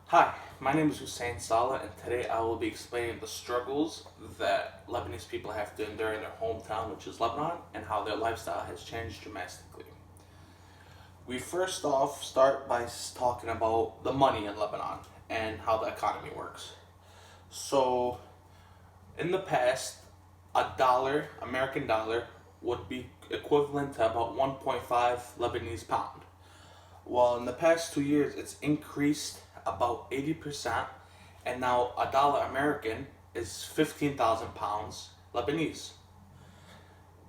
Hi, my name is Hussein Saleh, and today I will be explaining the struggles that Lebanese people have to endure in their hometown, which is Lebanon, and how their lifestyle has changed dramatically. We first off start by talking about the money in Lebanon and how the economy works. So, in the past, a dollar, American dollar, would be equivalent to about 1.5 Lebanese pound. Well, in the past 2 years, it's increased about 80%, and now a dollar American is 15,000 pounds Lebanese.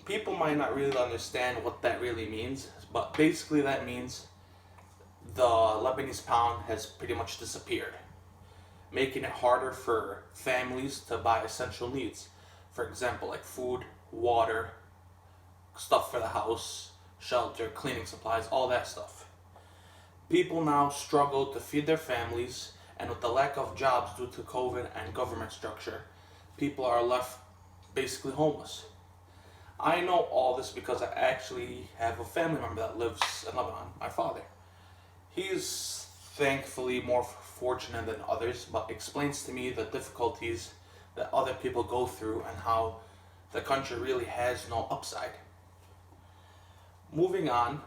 People might not really understand what that really means, but basically, that means the Lebanese pound has pretty much disappeared, making it harder for families to buy essential needs. For example, like food, water, stuff for the house, shelter, cleaning supplies, all that stuff. People now struggle to feed their families, and with the lack of jobs due to COVID and government structure, people are left basically homeless. I know all this because I actually have a family member that lives in Lebanon, my father. He's thankfully more fortunate than others, but explains to me the difficulties that other people go through and how the country really has no upside. Moving on,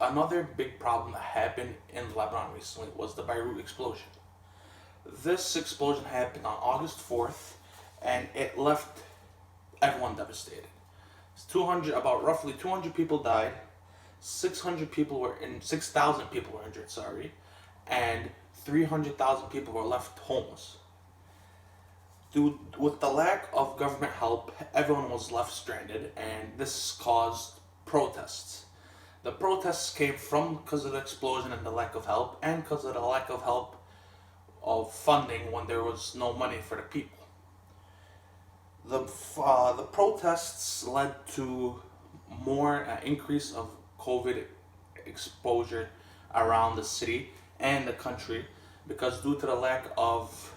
another big problem that happened in Lebanon recently was the Beirut explosion. This explosion happened on August 4th, and it left everyone devastated. About roughly 200 people died, 6,000 people were injured, and 300,000 people were left homeless. With the lack of government help, everyone was left stranded, and this caused protests. The protests came from because of the explosion and the lack of help, and because of the lack of help of funding when there was no money for the people. The protests led to more increase of COVID exposure around the city and the country, because due to the lack of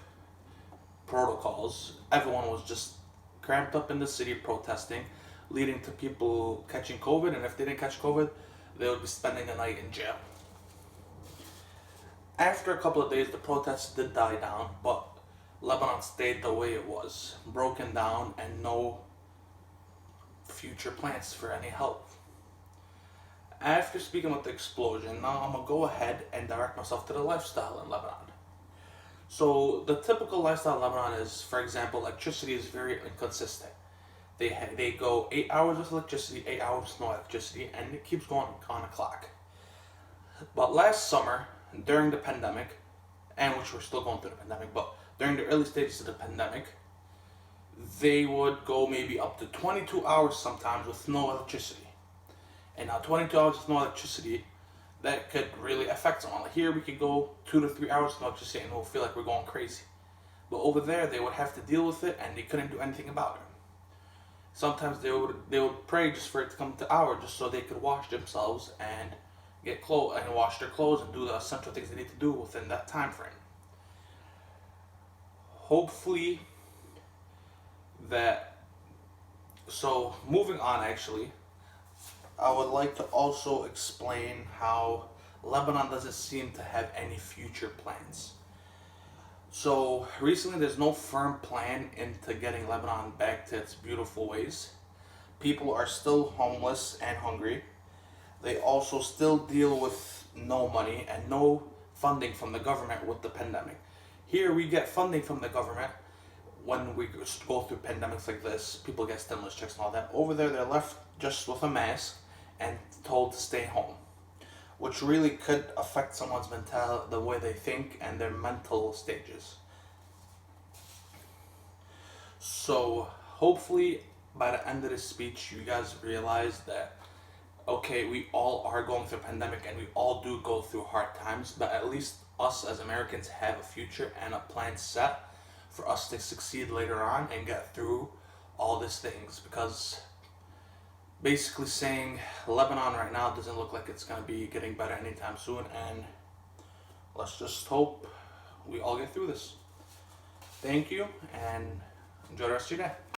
protocols, everyone was just cramped up in the city protesting, leading to people catching COVID, and if they didn't catch COVID, they would be spending a night in jail. After a couple of days, the protests did die down, but Lebanon stayed the way it was, broken down, and no future plans for any help. After speaking about the explosion, now I'm going to go ahead and direct myself to the lifestyle in Lebanon. So the typical lifestyle in Lebanon is, for example, electricity is very inconsistent. They go 8 hours with electricity, 8 hours with no electricity, and it keeps going on a clock. But last summer, during the pandemic, and which we're still going through the pandemic, but during the early stages of the pandemic, they would go maybe up to 22 hours sometimes with no electricity. And now 22 hours with no electricity, that could really affect someone. Like here we could go 2 to 3 hours with no electricity and we'll feel like we're going crazy. But over there they would have to deal with it, and they couldn't do anything about it. Sometimes they would pray just for it to come to hour, just so they could wash themselves and get clothes and wash their clothes and do the essential things they need to do within that time frame. Hopefully so moving on, actually, I would like to also explain how Lebanon doesn't seem to have any future plans. So recently there's no firm plan into getting Lebanon back to its beautiful ways. People are still homeless and hungry. They also still deal with no money and no funding from the government with the pandemic. Here we get funding from the government when we go through pandemics like this. People get stimulus checks and all that. Over there they're left just with a mask and told to stay home, which really could affect someone's mentality, the way they think, and their mental stages. So hopefully by the end of this speech, you guys realize that, okay, we all are going through a pandemic and we all do go through hard times, but at least us as Americans have a future and a plan set for us to succeed later on and get through all these things. Because basically saying Lebanon right now doesn't look like it's going to be getting better anytime soon, and let's just hope we all get through this. Thank you, and enjoy the rest of your day.